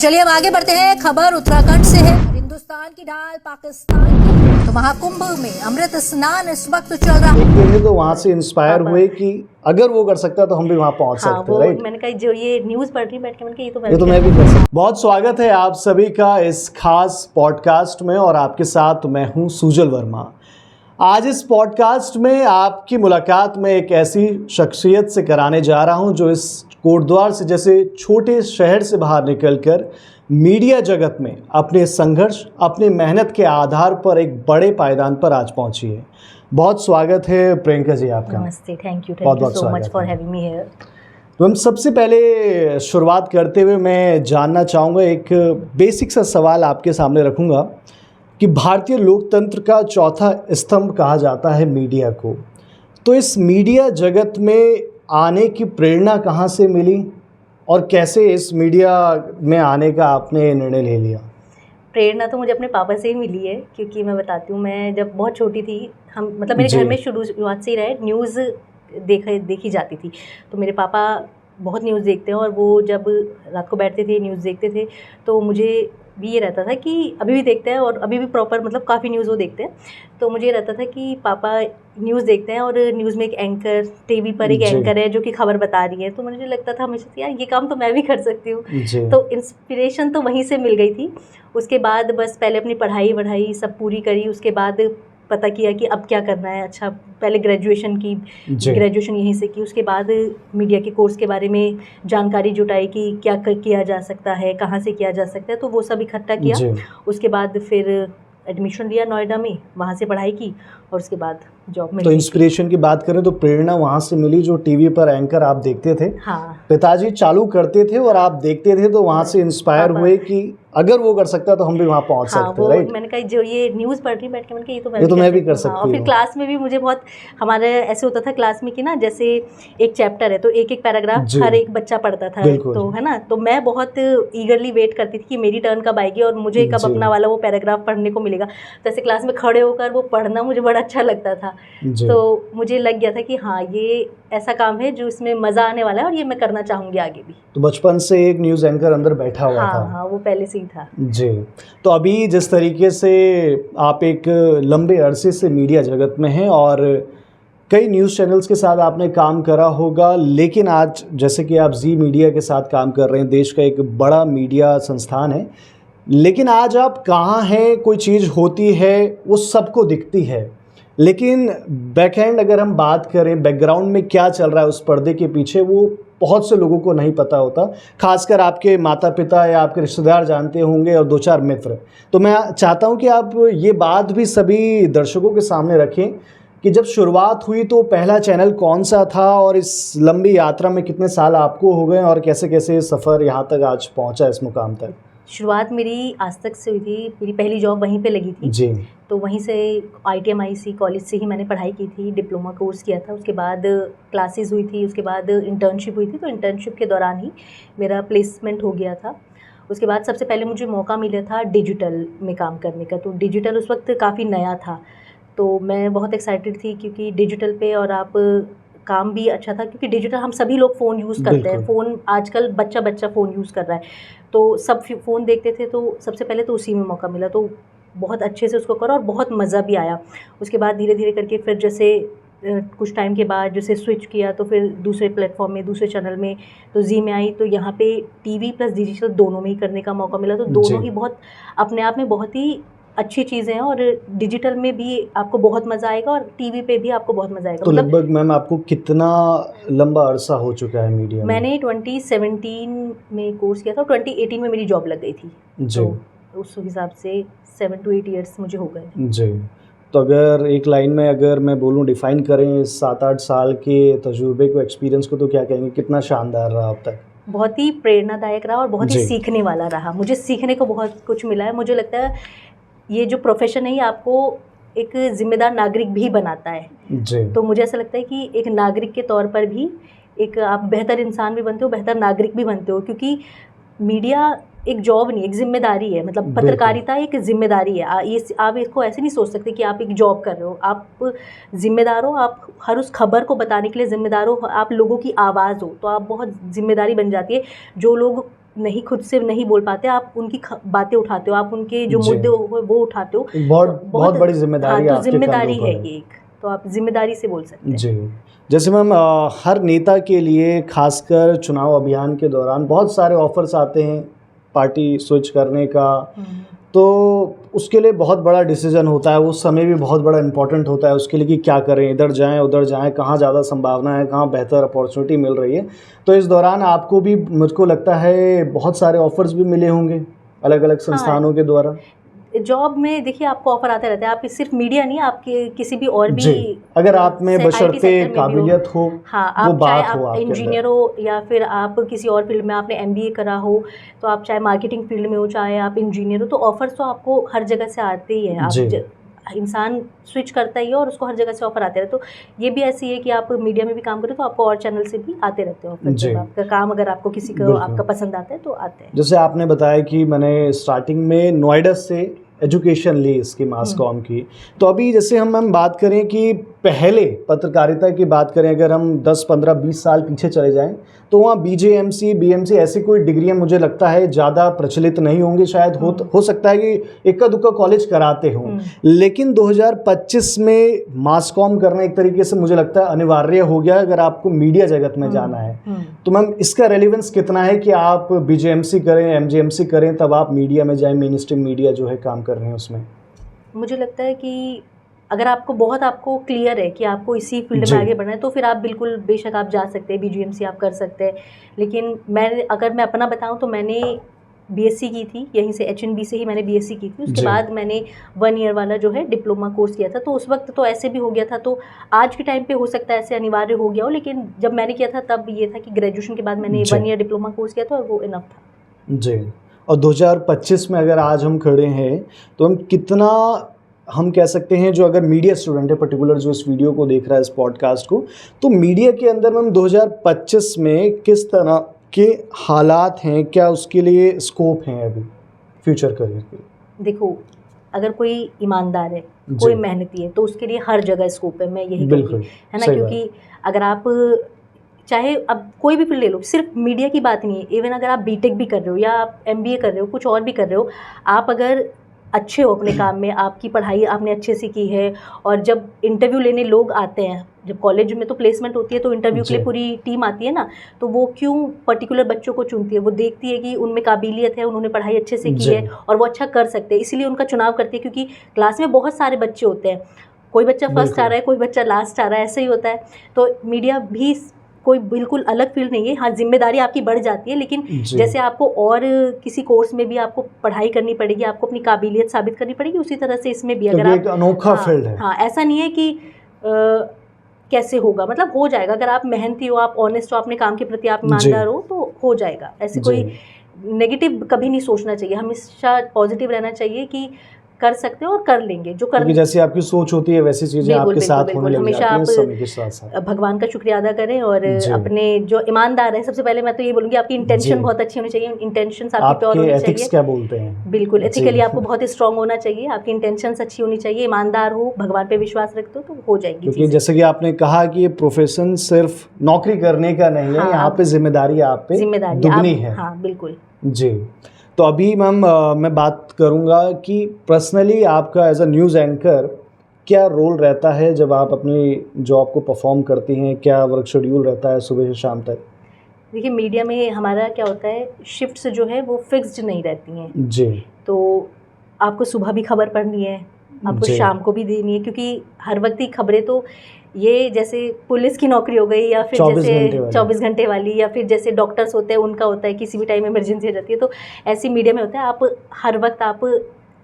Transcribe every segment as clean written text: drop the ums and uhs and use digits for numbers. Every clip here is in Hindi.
चलिए अब आगे बढ़ते हैं। खबर उत्तराखंड से है। हिंदुस्तान की ढाल पाकिस्तान की, तो महाकुंभ में अमृत स्नान इस वक्त चल रहा है। देखते थे तो वहाँ से इंस्पायर हुए कि अगर वो कर सकता तो हम भी वहाँ पहुँच सकते हैं, राइट? मैंने कहा जो ये न्यूज़ पढ़ रही बैठ के, मैंने कहा ये तो मैं भी कर सकता। बहुत स्वागत है आप सभी का इस खास पॉडकास्ट में और आपके साथ मैं हूँ सुजल वर्मा। आज इस पॉडकास्ट में आपकी मुलाकात में एक ऐसी शख्सियत से कराने जा रहा हूँ जो इस कोटद्वार से जैसे छोटे शहर से बाहर निकलकर मीडिया जगत में अपने संघर्ष, अपने मेहनत के आधार पर एक बड़े पायदान पर आज पहुंची है। बहुत स्वागत है प्रियंका जी आपका। नमस्ते, थैंक यू बहुत so much for having me here. तो हम सबसे पहले शुरुआत करते हुए मैं जानना चाहूँगा, एक बेसिक सा सवाल आपके सामने रखूँगा कि भारतीय लोकतंत्र का चौथा स्तंभ कहा जाता है मीडिया को, तो इस मीडिया जगत में आने की प्रेरणा कहाँ से मिली और कैसे इस मीडिया में आने का आपने निर्णय ले लिया? प्रेरणा तो मुझे अपने पापा से ही मिली है, क्योंकि मैं बताती हूँ, मैं जब बहुत छोटी थी, हम मतलब मेरे घर में शुरुआत से ही रहे न्यूज़ देखी जाती थी। तो मेरे पापा बहुत न्यूज़ देखते हैं और वो जब रात को बैठते थे न्यूज़ देखते थे तो मुझे भी ये रहता था कि अभी भी देखते हैं और अभी भी प्रॉपर मतलब काफ़ी न्यूज़ वो देखते हैं। तो मुझे ये रहता था कि पापा न्यूज़ देखते हैं और न्यूज़ में एक एंकर, टीवी पर एक एंकर है जो कि खबर बता रही है, तो मुझे लगता था हमेशा यार ये काम तो मैं भी कर सकती हूँ। तो इंस्पिरेशन तो वहीं से मिल गई थी। उसके बाद बस पहले अपनी पढ़ाई सब पूरी करी, उसके बाद पता किया कि अब क्या करना है। अच्छा, पहले ग्रेजुएशन यहीं से की, उसके बाद मीडिया के कोर्स के बारे में जानकारी जुटाई कि क्या किया जा सकता है, कहाँ से किया जा सकता है, तो वो सब इकट्ठा किया। उसके बाद फिर एडमिशन लिया नोएडा में, वहाँ से पढ़ाई की और उसके बाद जॉब में। तो इंस्पिरेशन की बात करें तो प्रेरणा वहाँ से मिली जो टीवी पर एंकर आप देखते थे। हाँ, पिताजी चालू करते थे और आप देखते थे, तो वहाँ से इंस्पायर हुए कि अगर वो कर सकता तो हम भी वहाँ पहुँच सकते हैं, राइट? मैंने कहा जो ये न्यूज़ पढ़ रही बैठ के, मैंने कहा ये तो मैं भी कर सकती हूँ। और फिर क्लास में भी मुझे बहुत, हमारे ऐसे होता था क्लास में कि ना, जैसे एक चैप्टर है तो एक एक पैराग्राफ हर एक बच्चा पढ़ता था, तो है ना, तो मैं बहुत ईगरली वेट करती थी कि मेरी टर्न कब आएगी और मुझे कब अपना वाला वो पैराग्राफ पढ़ने को मिलेगा। तो ऐसे क्लास में खड़े होकर वो पढ़ना मुझे बड़ा अच्छा लगता था। तो मुझे लग गया था कि हाँ, ये ऐसा काम है जो इसमें मज़ा आने वाला है और ये मैं करना चाहूँगी आगे भी। तो बचपन से एक न्यूज़ एंकर अंदर बैठा हुआ था? हाँ, वो पहले से ही था जी। तो अभी जिस तरीके से आप एक लंबे अरसे से मीडिया जगत में हैं और कई न्यूज़ चैनल्स के साथ आपने काम करा होगा, लेकिन आज जैसे कि आप जी मीडिया के साथ काम कर रहे हैं, देश का एक बड़ा मीडिया संस्थान है, लेकिन आज आप कहाँ हैं? कोई चीज़ होती है वो सबको दिखती है, लेकिन बैकएंड अगर हम बात करें, बैकग्राउंड में क्या चल रहा है उस पर्दे के पीछे, वो बहुत से लोगों को नहीं पता होता। खासकर आपके माता पिता या आपके रिश्तेदार जानते होंगे और दो चार मित्र। तो मैं चाहता हूं कि आप ये बात भी सभी दर्शकों के सामने रखें कि जब शुरुआत हुई तो पहला चैनल कौन सा था और इस लंबी यात्रा में कितने साल आपको हो गए और कैसे कैसे सफ़र यहाँ तक आज पहुँचा इस मुकाम तक? शुरुआत मेरी आज तक से हुई थी। मेरी पहली जॉब वहीं पे लगी थी जी। तो वहीं से ITMIC कॉलेज से ही मैंने पढ़ाई की थी, डिप्लोमा कोर्स किया था। उसके बाद क्लासेस हुई थी, उसके बाद इंटर्नशिप हुई थी, तो इंटर्नशिप के दौरान ही मेरा प्लेसमेंट हो गया था। उसके बाद सबसे पहले मुझे मौका मिला था डिजिटल में काम करने का। तो डिजिटल उस वक्त काफ़ी नया था, तो मैं बहुत एक्साइटेड थी क्योंकि डिजिटल पे और आप काम भी अच्छा था, क्योंकि डिजिटल हम सभी लोग फ़ोन यूज़ करते हैं। फ़ोन आजकल बच्चा फ़ोन यूज़ कर रहा है, तो सब फ़ोन देखते थे, तो सबसे पहले तो उसी में मौका मिला, तो बहुत अच्छे से उसको करा और बहुत मज़ा भी आया। उसके बाद धीरे धीरे करके फिर जैसे कुछ टाइम के बाद जैसे स्विच किया, तो फिर दूसरे प्लेटफॉर्म में, दूसरे चैनल में, तो जी में आई, तो यहाँ पे टीवी प्लस डिजिटल दोनों में ही करने का मौका मिला। तो दोनों ही बहुत अपने आप में बहुत ही अच्छी चीज़ें हैं और डिजिटल में भी आपको बहुत मज़ा आएगा और टीवी पे भी आपको बहुत मज़ा आएगा। तो लगभग मैम आपको कितना लंबा अरसा हो चुका है मीडिया में? मैंने 2017 में कोर्स किया था, 2018 में मेरी जॉब लग गई थी जी। तो उस हिसाब से 7 to 8 ईयर्स मुझे हो गए जी। तो अगर एक लाइन में अगर मैं बोलूँ डिफ़ाइन करें 7-8 साल के तजुर्बे को, एक्सपीरियंस को, तो क्या कहेंगे कितना शानदार रहा अब तक? बहुत ही प्रेरणादायक रहा और बहुत ही सीखने वाला रहा। मुझे सीखने को बहुत कुछ मिला है। मुझे लगता है ये जो प्रोफेशन है ये आपको एक ज़िम्मेदार नागरिक भी बनाता है जी। तो मुझे ऐसा लगता है कि एक नागरिक के तौर पर भी एक आप बेहतर इंसान भी बनते हो, बेहतर नागरिक भी बनते हो, क्योंकि मीडिया एक जॉब नहीं, एक जिम्मेदारी है। मतलब पत्रकारिता एक जिम्मेदारी है। ये आप इसको ऐसे नहीं सोच सकते कि आप एक जॉब कर रहे हो, आप जिम्मेदार हो, आप हर उस खबर को बताने के लिए जिम्मेदार हो, आप लोगों की आवाज़ हो, तो आप बहुत जिम्मेदारी बन जाती है। जो लोग नहीं खुद से नहीं बोल पाते, आप उनकी बातें उठाते हो, आप उनके जो जी। मुद्दे वो उठाते हो। बहुत बहुत बड़ी जिम्मेदारी हाँ, तो आपके जिम्मेदारी कंधों है पर ये एक, तो आप जिम्मेदारी से बोल सकते हैं। जी। जैसे मैम हर नेता के लिए खासकर चुनाव अभियान के दौरान बहुत सारे ऑफर्स आते हैं पार्टी स्विच करने का, तो उसके लिए बहुत बड़ा डिसीजन होता है, उस समय भी बहुत बड़ा इम्पोर्टेंट होता है उसके लिए कि क्या करें, इधर जाएं उधर जाएं, कहाँ ज़्यादा संभावना है, कहाँ बेहतर अपॉर्चुनिटी मिल रही है। तो इस दौरान आपको भी, मुझको लगता है, बहुत सारे ऑफर्स भी मिले होंगे अलग अलग संस्थानों के द्वारा। जॉब में देखिए आपको ऑफर आते रहते हैं, आप सिर्फ मीडिया नहीं, आपके किसी भी और भी जी, अगर आप में बशर्ते काबिलियत हो, हाँ, वो आप चाहे बात हो आप आपके इंजीनियर हो या फिर आप किसी और फील्ड में आपने MBA करा हो, तो आप चाहे मार्केटिंग फील्ड में हो, चाहे आप इंजीनियर हो, तो ऑफर्स तो आपको हर जगह से आते ही हैं। आप इंसान स्विच करता ही है और उसको हर जगह से ऑफर आते रहते। तो ये भी ऐसी है कि आप मीडिया में भी काम करें तो आपको और चैनल से भी आते रहते हैं ऑफर। जब आपका काम अगर आपको किसी को आपका पसंद आता है तो आते हैं। जैसे आपने बताया कि मैंने स्टार्टिंग में नोएडा से एजुकेशन ली इसकी मास कॉम की, तो अभी जैसे हम बात करें कि पहले पत्रकारिता की बात करें, अगर हम 10, 15, 20 साल पीछे चले जाएं तो वहाँ BJMC, BMC ऐसी कोई डिग्रियां मुझे लगता है ज़्यादा प्रचलित नहीं होंगी, शायद हो सकता है कि इक्का दुक्का कॉलेज कराते हों। लेकिन 2025 में मास कॉम करना एक तरीके से मुझे लगता है अनिवार्य हो गया अगर आपको मीडिया जगत में जाना है। तो मैम इसका रेलिवेंस कितना है कि आप BJMC करें, MJMC करें, तब आप मीडिया में जाएं, मेन स्ट्रीम मीडिया जो है काम कर रहे हैं उसमें? मुझे लगता है कि अगर आपको क्लियर है कि आपको इसी फील्ड में आगे बढ़ना है, तो फिर आप बिल्कुल बेशक आप जा सकते हैं, BGMC आप कर सकते हैं। लेकिन अगर मैं अपना बताऊं तो मैंने BSc की थी, यहीं से HNB से ही मैंने BSc की थी। उसके बाद मैंने 1 ईयर वाला जो है डिप्लोमा कोर्स किया था। तो उस वक्त तो ऐसे भी हो गया था, तो आज के टाइम पे हो सकता है ऐसे अनिवार्य हो गया हो, लेकिन जब मैंने किया था तब ये था कि ग्रेजुएशन के बाद मैंने 1 ईयर डिप्लोमा कोर्स किया था और वो इनफ था। जी। और 2025 में अगर आज हम खड़े हैं तो हम कितना, हम कह सकते हैं, जो अगर मीडिया स्टूडेंट है पर्टिकुलर जो इस वीडियो को देख रहा है, इस पॉडकास्ट को, तो मीडिया के अंदर हम 2025 में किस तरह के हालात हैं, क्या उसके लिए स्कोप हैं अभी फ्यूचर करियर के लिए? देखो, अगर कोई ईमानदार है, कोई मेहनती है, तो उसके लिए हर जगह स्कोप है, मैं यही कहूँगी, है ना। क्योंकि अगर आप चाहे अब कोई भी फील्ड ले लो, सिर्फ मीडिया की बात नहीं है, इवन अगर आप BTech भी कर रहे हो या आप MBA कर रहे हो, कुछ और भी कर रहे हो, आप अगर अच्छे हो अपने काम में, आपकी पढ़ाई आपने अच्छे से की है, और जब इंटरव्यू लेने लोग आते हैं, जब कॉलेज में तो प्लेसमेंट होती है तो इंटरव्यू के लिए पूरी टीम आती है ना, तो वो क्यों पर्टिकुलर बच्चों को चुनती है? वो देखती है कि उनमें काबिलियत है, उन्होंने पढ़ाई अच्छे से की है और वो अच्छा कर सकते हैं, इसलिए उनका चुनाव करती है। क्योंकि क्लास में बहुत सारे बच्चे होते हैं, कोई बच्चा फर्स्ट आ रहा है, कोई बच्चा लास्ट आ रहा है, ऐसे ही होता है। तो मीडिया भी कोई बिल्कुल अलग फील्ड नहीं है। हाँ, जिम्मेदारी आपकी बढ़ जाती है, लेकिन जैसे आपको और किसी कोर्स में भी आपको पढ़ाई करनी पड़ेगी, आपको अपनी काबिलियत साबित करनी पड़ेगी, उसी तरह से इसमें भी अगर एक अनोखा फील्ड है। हाँ, ऐसा नहीं है कि कैसे होगा, मतलब हो जाएगा। अगर आप मेहनती हो, आप ऑनेस्ट हो, अपने काम के प्रति आप ईमानदार हो, तो हो जाएगा। ऐसे कोई नेगेटिव कभी नहीं सोचना चाहिए, हमेशा पॉजिटिव रहना चाहिए कि कर सकते हो और कर लेंगे जो कर। जैसे आपकी सोच होती है वैसी चीजें आपके साथ होने लग जाती हैं समय के साथ साथ। भगवान का शुक्रिया अदा करें और अपने जो ईमानदार है, सबसे पहले मैं तो ये बोलूँगी आपकी इंटेंशन बहुत अच्छी होनी चाहिए, इंटेंशंस आपकी प्योर होनी चाहिए। एथिक्स क्या बोलते हैं? बिल्कुल, एथिकली आपको बहुत स्ट्रांग होना चाहिए, आपकी इंटेंशंस अच्छी होनी चाहिए, ईमानदार हो, भगवान पे विश्वास रखते हो तो हो जाएगी। क्योंकि जैसे कि आपने कहा कि ये प्रोफेशन सिर्फ नौकरी करने का नहीं है, यहाँ पे जिम्मेदारी आप पे दुगनी है। हाँ, बिल्कुल जी। तो अभी मैम मैं बात करूंगा कि पर्सनली आपका एज अ न्यूज़ एंकर क्या रोल रहता है जब आप अपनी जॉब को परफॉर्म करती हैं, क्या वर्क शेड्यूल रहता है सुबह से शाम तक? देखिए, मीडिया में हमारा क्या होता है, शिफ्ट्स जो है वो फिक्स्ड नहीं रहती हैं जी। तो आपको सुबह भी खबर पढ़नी है, आपको शाम को भी देनी है, क्योंकि हर वक्त ही खबरें, तो ये जैसे पुलिस की नौकरी हो गई या फिर जैसे 24 घंटे वाली, या फिर जैसे डॉक्टर्स होते हैं उनका होता है किसी भी टाइम इमरजेंसी हो जाती है, तो ऐसी मीडिया में होता है आप हर वक्त आप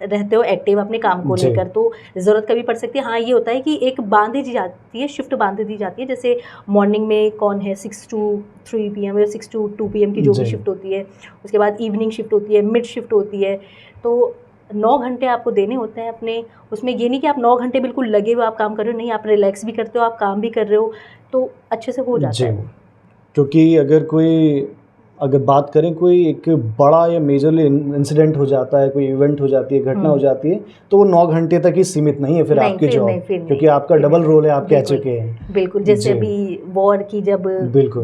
रहते हो एक्टिव अपने काम को लेकर, तो ज़रूरत कभी पड़ सकती है। हाँ, ये होता है कि एक बांध दी जाती है, शिफ्ट बांध दी जाती है, जैसे मॉर्निंग में कौन है 6 to 3 PM या 6 to 2 PM की जो भी शिफ्ट होती है, उसके बाद इवनिंग शिफ्ट होती है, मिड शिफ्ट होती है, तो 9 घंटे आपको देने होते हैं अपने। उसमें ये नहीं कि आप 9 घंटे बिल्कुल लगे हुए आप काम कर रहे हो, नहीं, आप रिलैक्स भी करते हो, आप काम भी कर रहे हो, तो अच्छे से हो जाता है। क्योंकि अगर बात करें कोई एक बड़ा या मेजरली इंसिडेंट हो जाता है, कोई इवेंट हो जाती है, घटना हो जाती है, तो वो 9 घंटे तक ही सीमित नहीं है फिर आपकी जॉब, क्योंकि आपका डबल रोल है, आप कह चुके हैं। बिल्कुल, जैसे अभी वॉर की जब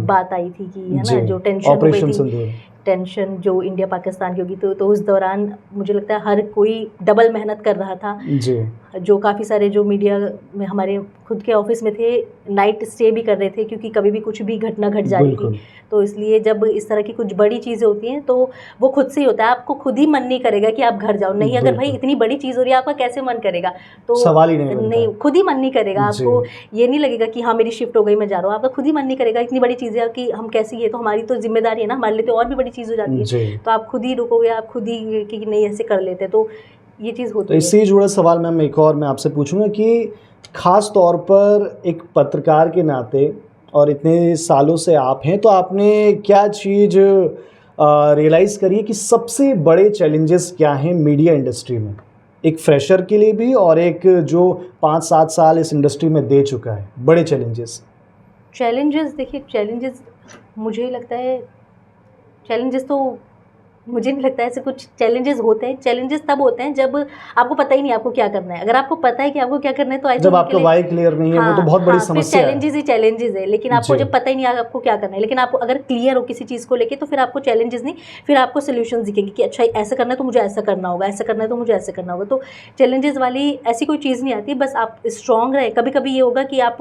बात आई थी कि है ना, जो टेंशन ऑपरेशन सिंदूर, टेंशन जो इंडिया पाकिस्तान की होगी, तो उस दौरान मुझे लगता है हर कोई डबल मेहनत कर रहा था जी। जो काफ़ी सारे जो मीडिया में हमारे खुद के ऑफिस में थे नाइट स्टे भी कर रहे थे, क्योंकि कभी भी कुछ भी घटना घट जा रही थी। तो इसलिए जब इस तरह की कुछ बड़ी चीज़ें होती हैं तो वो खुद से ही होता है, आपको खुद ही मन नहीं करेगा कि आप घर जाओ। नहीं, अगर भाई इतनी बड़ी चीज़ हो रही है आपका कैसे मन करेगा, तो सवाल ही नहीं, खुद ही मन नहीं करेगा। आपको ये नहीं लगेगा कि हाँ मेरी शिफ्ट हो गई मैं जा रहा हूँ, आपका खुद ही मन नहीं करेगा। इतनी बड़ी चीज़ें कि हम कैसे, ये तो हमारी तो जिम्मेदारी है ना, हमारे लिए तो और भी बड़ी चीज़ हो जाती है, तो आप खुद ही रुकोगे, आप खुद ही कि नहीं ऐसे कर लेते, तो ये चीज़ होती है। तो इससे ही जुड़ा सवाल मैम एक और मैं आपसे पूछूंगा कि ख़ास तौर पर एक पत्रकार के नाते और इतने सालों से आप हैं, तो आपने क्या चीज़ रियलाइज़ करी है कि सबसे बड़े चैलेंजेस क्या हैं मीडिया इंडस्ट्री में, एक फ्रेशर के लिए भी और एक जो 5-7 साल इस इंडस्ट्री में दे चुका है, बड़े चैलेंजेस? देखिए, चैलेंजेस मुझे लगता है, चैलेंजेस तो मुझे नहीं लगता है ऐसे कुछ चैलेंजेस होते हैं। चैलेंजेस तब होते हैं जब आपको पता ही नहीं आपको क्या करना है। अगर आपको पता है कि आपको क्या करना है तो आई थिंक जब आपका वाई क्लियर नहीं है, वो तो बहुत बड़ी समस्या है। चैलेंजेस ही चैलेंजेस है, लेकिन आपको जब पता ही नहीं आपको क्या करना है, लेकिन आपको अगर क्लियर हो किसी चीज़ को लेके तो फिर आपको चैलेंजेस नहीं, फिर आपको सोल्यूशन दिखेंगे कि अच्छा ऐसा करना है तो मुझे ऐसा करना होगा, ऐसा करना है तो मुझे ऐसा करना होगा। तो चैलेंजेस वाली ऐसी कोई चीज़ नहीं आती, बस आप स्ट्रॉन्ग रहे। कभी कभी ये होगा कि आप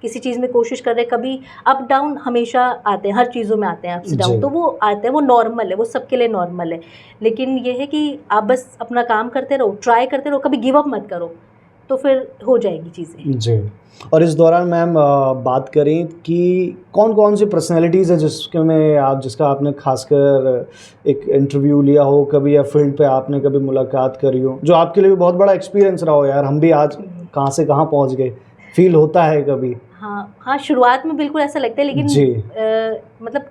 किसी चीज़ में कोशिश कर रहे हैं, कभी अप डाउन हमेशा आते हैं, हर चीज़ों में आते हैं अप्स डाउन, तो वो आते हैं, वो नॉर्मल है, वो सबके लिए नॉर्मल है। लेकिन ये है कि आप बस अपना काम करते रहो, ट्राई करते रहो, कभी गिव अप मत करो, तो फिर हो जाएगी चीज़ें। जी। और इस दौरान मैम बात करें कि कौन कौन सी पर्सनैलिटीज़ हैं जिसका आपने खासकर एक इंटरव्यू लिया हो कभी, या फील्ड पे आपने कभी मुलाकात करी हो, जो आपके लिए भी बहुत बड़ा एक्सपीरियंस रहा हो, यार हम भी आज कहाँ से कहाँ पहुँच गए, फील होता है कभी? हाँ, शुरुआत में बिल्कुल ऐसा लगता है, लेकिन मतलब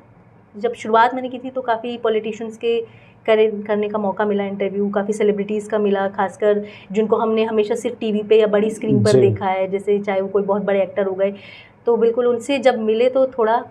जब शुरुआत मैंने की थी तो काफ़ी पॉलिटिशियंस के करने का मौका मिला, इंटरव्यू काफ़ी सेलिब्रिटीज़ का मिला, खासकर जिनको हमने हमेशा सिर्फ टीवी पे या बड़ी स्क्रीन पर देखा है, जैसे चाहे वो कोई बहुत बड़े एक्टर हो गए, तो बिल्कुल उनसे जब मिले तो थोड़ा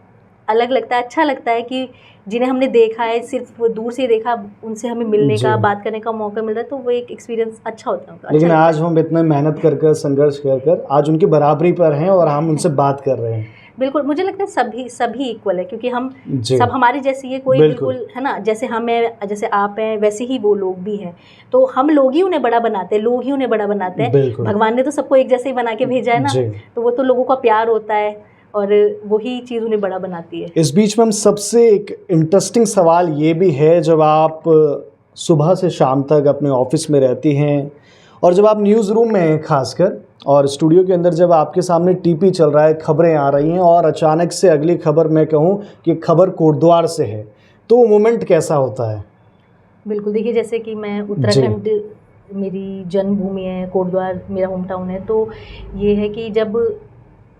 अलग लगता है, अच्छा लगता है कि जिन्हें हमने देखा है, सिर्फ वो दूर से देखा, उनसे हमें मिलने का, बात करने का मौका मिल रहा है, तो वो एक एक्सपीरियंस अच्छा होता है। लेकिन आज हम इतना मेहनत कर संघर्ष कर आज उनकी बराबरी पर हैं और हम उनसे बात कर रहे हैं। बिल्कुल, मुझे लगता है सभी इक्वल है, क्योंकि हम सब हमारी जैसी है, कोई बिल्कुल है ना, जैसे हम हैं, जैसे आप हैं, वैसे ही वो लोग भी हैं, तो हम लोग ही उन्हें बड़ा बनाते हैं, लोग ही उन्हें बड़ा बनाते हैं। भगवान ने तो सबको एक जैसे ही बना के भेजा है ना, तो वो तो लोगों का प्यार होता है और वही चीज़ उन्हें बड़ा बनाती है। इस बीच में हम सबसे एक इंटरेस्टिंग सवाल ये भी है, जब आप सुबह से शाम तक अपने ऑफिस में रहती हैं और जब आप न्यूज़ रूम में हैं खासकर, और स्टूडियो के अंदर जब आपके सामने टीपी चल रहा है, खबरें आ रही हैं और अचानक से अगली खबर मैं कहूँ कि खबर कोटद्वार से है, तो वो मोमेंट कैसा होता है? बिल्कुल, देखिए जैसे कि मैं उत्तराखंड, मेरी जन्मभूमि है, कोटद्वार मेरा होम टाउन है, तो ये है कि जब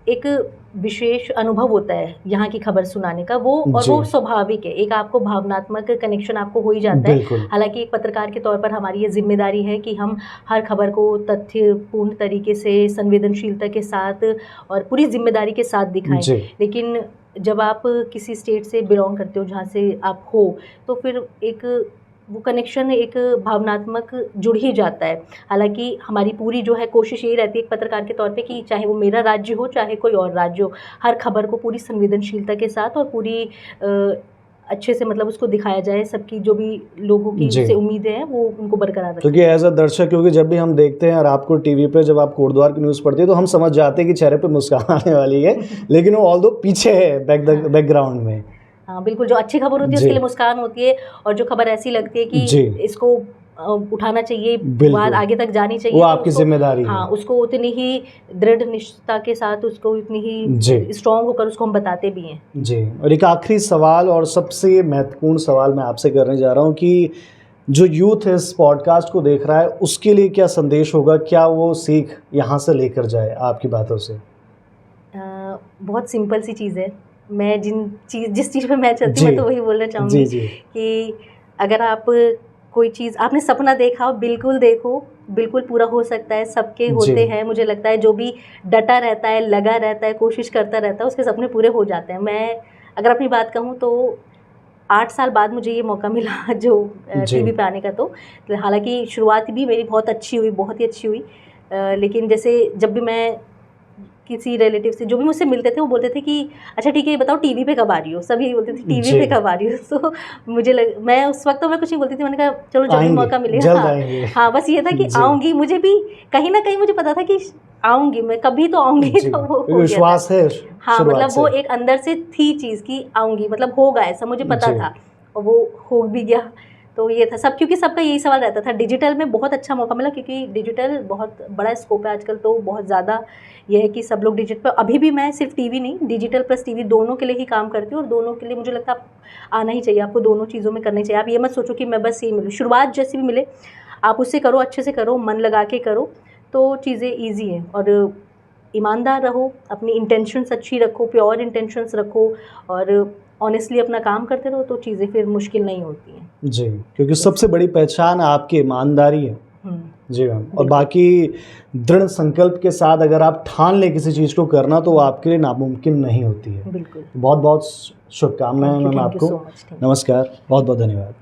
एक विशेष अनुभव होता है यहाँ की खबर सुनाने का, वो स्वाभाविक है, एक आपको भावनात्मक कनेक्शन आपको हो ही जाता है। हालांकि एक पत्रकार के तौर पर हमारी ये जिम्मेदारी है कि हम हर खबर को तथ्यपूर्ण तरीके से, संवेदनशीलता के साथ और पूरी जिम्मेदारी के साथ दिखाएं, लेकिन जब आप किसी स्टेट से बिलोंग करते हो, जहाँ से आप हो, तो फिर एक वो कनेक्शन एक भावनात्मक जुड़ ही जाता है। हालांकि हमारी पूरी जो है कोशिश यही रहती है एक पत्रकार के तौर पे कि चाहे वो मेरा राज्य हो, चाहे कोई और राज्य हो, हर खबर को पूरी संवेदनशीलता के साथ और पूरी अच्छे से मतलब उसको दिखाया जाए, सबकी जो भी लोगों की उससे उम्मीदें हैं वो उनको बरकरार रखें। क्योंकि एज अ दर्शक, क्योंकि जब भी हम देखते हैं और आपको टीवी पे जब आप कोटद्वार की न्यूज़ पढ़ते हैं तो हम समझ जाते हैं कि चेहरे पे मुस्कान आने वाली है, लेकिन वो ऑल्दो पीछे है बैकग्राउंड में। हाँ बिल्कुल, जो अच्छी खबर होती है उसके लिए मुस्कान होती है, और जो खबर ऐसी लगती है कि इसको उठाना चाहिए, बात आगे तक जानी चाहिए, वो आपकी जिम्मेदारी है। हाँ, उसको उतनी ही दृढ़ निष्ठा के साथ, उसको उतनी ही स्ट्रॉन्ग होकर उसको हम बताते भी हैं। जी। और एक आखिरी सवाल और सबसे महत्वपूर्ण सवाल मैं आपसे करने जा रहा हूँ कि जो यूथ इस पॉडकास्ट को देख रहा है उसके लिए क्या संदेश होगा, क्या वो सीख यहाँ से लेकर जाए आपकी बातों से? बहुत सिंपल सी चीज़ है, मैं जिस चीज़ पे मैं चलती हूँ मैं तो वही बोलना चाहूँगी कि अगर आप कोई चीज़, आपने सपना देखा हो, बिल्कुल देखो, बिल्कुल पूरा हो सकता है, सबके होते हैं। मुझे लगता है जो भी डटा रहता है, लगा रहता है, कोशिश करता रहता है, उसके सपने पूरे हो जाते हैं। मैं अगर अपनी बात कहूँ तो 8 साल बाद मुझे ये मौका मिला जो टीवी पे आने का, तो हालांकि शुरुआत भी मेरी बहुत अच्छी हुई, बहुत ही अच्छी हुई, लेकिन जैसे जब भी मैं किसी रिलेटिव से जो भी मुझसे मिलते थे वो बोलते थे कि अच्छा ठीक है ये बताओ टीवी पे कब आ रही हो, सभी बोलते थे टीवी जी। पे कब आ रही हो। तो मैं उस वक्त तो मैं कुछ नहीं बोलती थी, मैंने कहा चलो जब भी आएंगे, मौका मिलेगा। जल्द हाँ आएंगे। हाँ, बस ये था कि जी। आऊँगी, मुझे भी कहीं ना कहीं मुझे पता था कि आऊँगी मैं, कभी तो आऊँगी। जी, तो वो हो गया था। विश्वास है हाँ शुरुआत मतलब से। वो एक अंदर से थी चीज़ की आऊँगी, मतलब होगा ऐसा मुझे पता जी। था और वो हो भी गया। तो ये था सब, क्योंकि सबका यही सवाल रहता था। डिजिटल में बहुत अच्छा मौका मिला, क्योंकि डिजिटल बहुत बड़ा स्कोप है आजकल, तो बहुत ज़्यादा ये है कि सब लोग डिजिटल पर, अभी भी मैं सिर्फ टीवी नहीं, डिजिटल प्लस टीवी दोनों के लिए ही काम करती हूँ, और दोनों के लिए मुझे लगता है आना ही चाहिए, आपको दोनों चीज़ों में करनी चाहिए। आप ये मत सोचो कि मैं बस ये मिलूँ, शुरुआत जैसी भी मिले आप उससे करो, अच्छे से करो, मन लगा के करो, तो चीज़ें ईजी हैं। और ईमानदार रहो, अपनी इंटेंशंस अच्छी रखो, प्योर इंटेंशंस रखो, और ऑनेस्टली अपना काम करते रहो, तो चीज़ें फिर मुश्किल नहीं होती हैं। जी, क्योंकि सबसे बड़ी पहचान आपकी ईमानदारी है। जी मैम, और बाकी दृढ़ संकल्प के साथ अगर आप ठान लें किसी चीज़ को करना, तो वो आपके लिए नामुमकिन नहीं होती है। बिल्कुल। बहुत बहुत शुभकामनाएं मैम आपको। So much. नमस्कार, बहुत बहुत धन्यवाद।